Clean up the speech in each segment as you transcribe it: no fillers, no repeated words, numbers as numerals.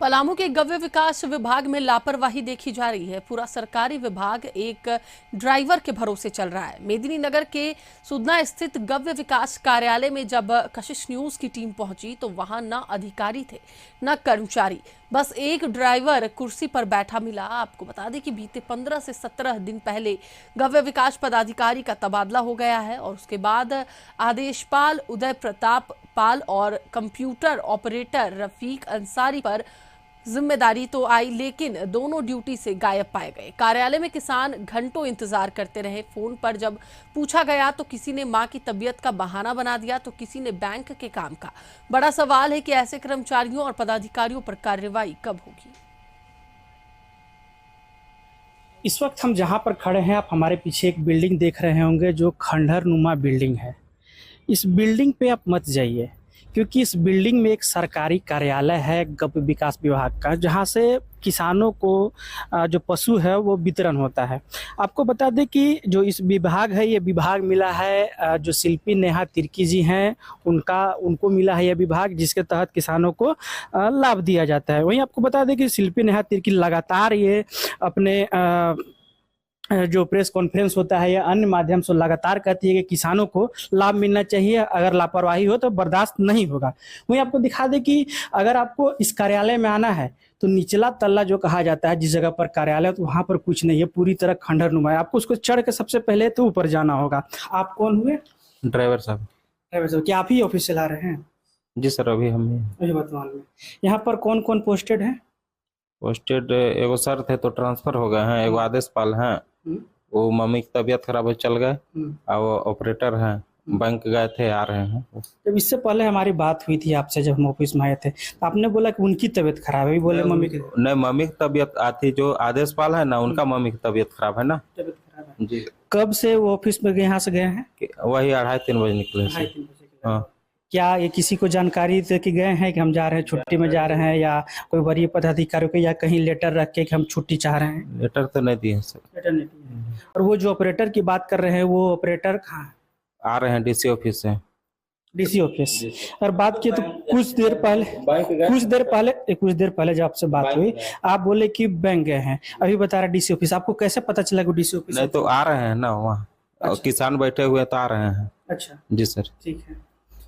पलामू के गव्य विकास विभाग में लापरवाही देखी जा रही है। पूरा सरकारी विभाग एक ड्राइवर के भरोसे चल रहा है। मेदिनीनगर के सुदना स्थित गव्य विकास कार्यालय में जब कशिश न्यूज की टीम पहुंची तो वहां न अधिकारी थे न कर्मचारी, बस एक ड्राइवर कुर्सी पर बैठा मिला। आपको बता दें कि बीते 15 से 17 दिन पहले गव्य विकास पदाधिकारी का तबादला हो गया है और उसके बाद आदेशपाल उदय प्रताप पाल और कंप्यूटर ऑपरेटर रफीक अंसारी पर जिम्मेदारी तो आई, लेकिन दोनों ड्यूटी से गायब पाए गए। कार्यालय में किसान घंटों इंतजार करते रहे। फोन पर जब पूछा गया तो किसी ने मां की तबीयत का बहाना बना दिया तो किसी ने बैंक के काम का। बड़ा सवाल है कि ऐसे कर्मचारियों और पदाधिकारियों पर कार्रवाई कब होगी। इस वक्त हम जहां पर खड़े हैं, आप हमारे पीछे एक बिल्डिंग देख रहे होंगे जो खंडहर नुमा बिल्डिंग है। इस बिल्डिंग पे आप मत जाइए क्योंकि इस बिल्डिंग में एक सरकारी कार्यालय है गव्य विकास विभाग का, जहां से किसानों को जो पशु है वो वितरण होता है। आपको बता दें कि जो इस विभाग है, ये विभाग मिला है जो शिल्पी नेहा तिर्की जी हैं उनको मिला है यह विभाग, जिसके तहत किसानों को लाभ दिया जाता है। वहीं आपको बता दें कि शिल्पी नेहा तिर्की लगातार ये अपने जो प्रेस कॉन्फ्रेंस होता है या अन्य माध्यम से लगातार कहती है कि किसानों को लाभ मिलना चाहिए, अगर लापरवाही हो तो बर्दाश्त नहीं होगा। वहीं आपको दिखा दें कि अगर आपको इस कार्यालय में आना है तो निचला तल्ला जो कहा जाता है जिस जगह पर कार्यालय, तो वहां पर कुछ नहीं है, पूरी तरह खंडहर नुमा है। आपको उसको चढ़ के सबसे पहले तो ऊपर जाना होगा। आप कौन हुए? ड्राइवर साहब। ड्राइवर साहब, क्या आप ही ऑफिस चला रहे हैं? जी सर, अभी वर्तमान में यहाँ पर कौन कौन पोस्टेड है? पोस्टेड एगो सर थे तो ट्रांसफर हो गए हैं, एगो आदेश पाल हैं, वो मम्मी की तबीयत खराब है चल गए, और वो ऑपरेटर हैं बैंक गए थे, आ रहे हैं। जब इससे पहले हमारी बात हुई थी आपसे, जब हम ऑफिस में आए थे, तो आपने बोला कि उनकी तबीयत खराब है, बोले मम्मी की नहीं, मम्मी की तबीयत आती, जो आदेश पाल है ना उनका मम्मी की तबीयत खराब है ना। तबीयत खराब है जी। कब से वो ऑफिस में यहाँ से गए हैं? वही 2:30-3 बजे निकले थे। हाँ। क्या ये किसी को जानकारी दे के गए हैं कि हम जा रहे हैं, छुट्टी में जा रहे हैं, या कोई वरीय पदाधिकारियों को, या कहीं लेटर रख के कि हम छुट्टी चाह रहे हैं? लेटर तो नहीं दिए सर। लेटर नहीं दिए। और वो जो ऑपरेटर की बात कर रहे हैं, वो ऑपरेटर कहाँ है? आ रहे हैं डीसी ऑफिस से। DC office. और बात की तो कुछ देर पहले जब आपसे बात हुई, आप बोले कि बैंक गए हैं, अभी बता रहे डीसी ऑफिस। आपको कैसे पता चला कि डीसी ऑफिस? नहीं तो आ रहे हैं ना वहाँ। अच्छा। किसान बैठे हुए तो आ रहे हैं। अच्छा जी सर। ठीक है।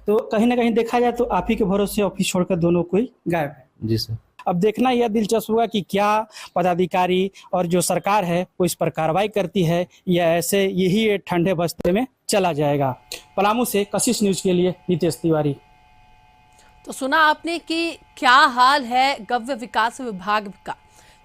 तो कहीं ना कहीं देखा जाए तो आप ही के भरोसे ऑफिस छोड़कर दोनों कोई गायब है। जी सर। अब देखना यह दिलचस्प होगा कि क्या पदाधिकारी और जो सरकार है वो इस पर कार्रवाई करती है या ऐसे यही ठंडे बस्ते में चला जाएगा। पलामू से कशिश न्यूज के लिए नितेश तिवारी। तो सुना आपने कि क्या हाल है गव्य विकास विभाग का,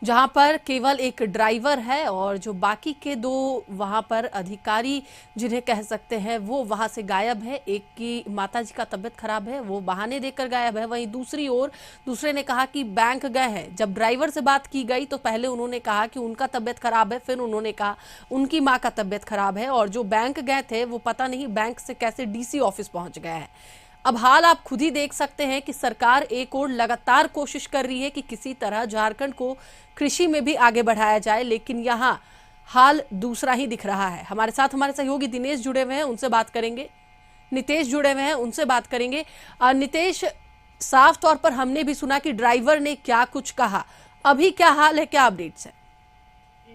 जहां पर केवल एक ड्राइवर है और जो बाकी के दो वहां पर अधिकारी जिन्हें कह सकते हैं वो वहां से गायब है। एक की माताजी का तबीयत खराब है, वो बहाने देकर गायब है। वहीं दूसरी ओर दूसरे ने कहा कि बैंक गए हैं। जब ड्राइवर से बात की गई तो पहले उन्होंने कहा कि उनका तबीयत खराब है, फिर उन्होंने कहा उनकी माँ का तबीयत खराब है, और जो बैंक गए थे वो पता नहीं बैंक से कैसे डीसी ऑफिस पहुंच गए हैं। अब हाल आप खुद ही देख सकते हैं कि सरकार एक और लगातार कोशिश कर रही है कि किसी तरह झारखंड को कृषि में भी आगे बढ़ाया जाए, लेकिन यहाँ हाल दूसरा ही दिख रहा है। हमारे साथ हमारे सहयोगी दिनेश जुड़े हुए हैं, उनसे बात करेंगे। नितेश जुड़े हुए हैं, उनसे बात करेंगे। नितेश, साफ तौर पर हमने भी सुना कि ड्राइवर ने क्या कुछ कहा, अभी क्या हाल है, क्या अपडेट्स है?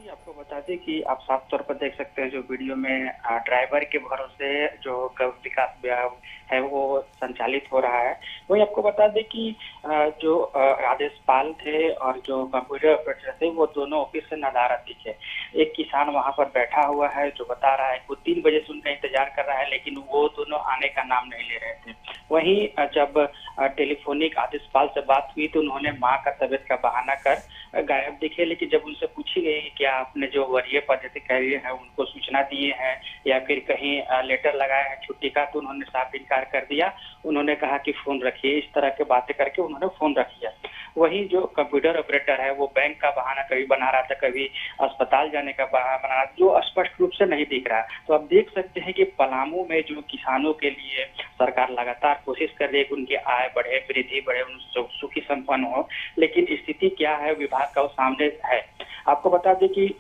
आपको बता दें कि आप साफ तौर पर देख सकते हैं जो वीडियो में ड्राइवर के भरोसे जो विकास विभाग है वो संचालित हो रहा है। वही आपको बता दें कि जो आदेशपाल थे और जो कंप्यूटर ऑपरेटर थे वो दोनों ऑफिस से नदारद दिखे। एक किसान वहां पर बैठा हुआ है जो बता रहा है वो 3 बजे से उनका इंतजार कर रहा है, लेकिन वो दोनों आने का नाम नहीं ले रहे थे। वहीं जब टेलीफोनिक आदेशपाल से बात हुई तो उन्होंने माँ का तबीयत का बहाना कर गायब दिखे, लेकिन जब उनसे पूछी गई कि क्या आपने जो वरीय पदाधिकारी है उनको सूचना दिए हैं या फिर कहीं लेटर लगाया है छुट्टी का, तो उन्होंने साफ इनकार कर दिया। उन्होंने कहा कि फोन रखिए, इस तरह के बातें करके उन्होंने फोन रख दिया। वही जो कंप्यूटर ऑपरेटर है वो बैंक का बहाना कभी बना रहा था, कभी अस्पताल जाने का बहाना बना रहा था, जो स्पष्ट रूप से नहीं दिख रहा। तो आप देख सकते हैं कि पलामू में जो किसानों के लिए सरकार लगातार कोशिश कर रही है कि उनकी आय बढ़े, वृद्धि बढ़े, उन सुखी संपन्न हो, लेकिन स्थिति क्या है विभाग का वो सामने है। आपको बता दें कि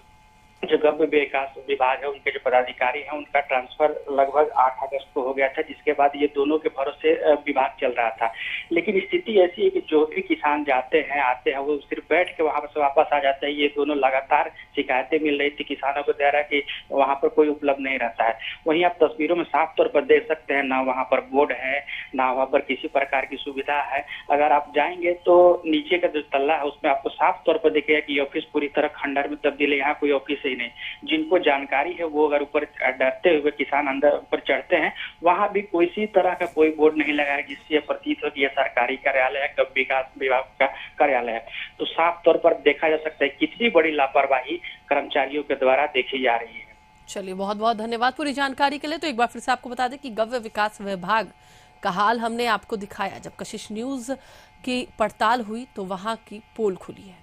जो गव्य विकास विभाग है उनके जो पदाधिकारी हैं उनका ट्रांसफर लगभग 8 अगस्त को हो गया था, जिसके बाद ये दोनों के भरोसे विभाग चल रहा था। लेकिन स्थिति ऐसी है कि जो भी किसान जाते हैं आते हैं वो सिर्फ बैठ के वहां से वापस आ जाते हैं। ये दोनों लगातार शिकायतें मिल रही थी किसानों को द्वारा कि वहां पर कोई उपलब्ध नहीं रहता है। वहीं आप तस्वीरों में साफ तौर पर देख सकते हैं, ना वहाँ पर बोर्ड है, ना वहाँ पर किसी प्रकार की सुविधा है। अगर आप जाएंगे तो नीचे का जो तल्ला है उसमें आपको साफ तौर पर दिखेगा कि ऑफिस पूरी तरह खंडर में तब्दील है, यहाँ कोई ऑफिस ही नहीं। जिनको जानकारी है वो अगर ऊपर डरते हुए किसान अंदर ऊपर चढ़ते हैं, वहां भी किसी तरह का कोई बोर्ड नहीं लगा है जिससे प्रतीत हो कि यह सरकारी कार्यालय है, गव्य विकास विभाग का कार्यालय है। तो साफ तौर पर देखा जा सकता है कितनी बड़ी लापरवाही कर्मचारियों के द्वारा देखी जा रही है। चलिए, बहुत बहुत धन्यवाद पूरी जानकारी के लिए। तो एक बार फिर से आपको बता दें कि गव्य विकास विभाग का हाल हमने आपको दिखाया। जब कशिश न्यूज की पड़ताल हुई तो वहां की पोल खुली है।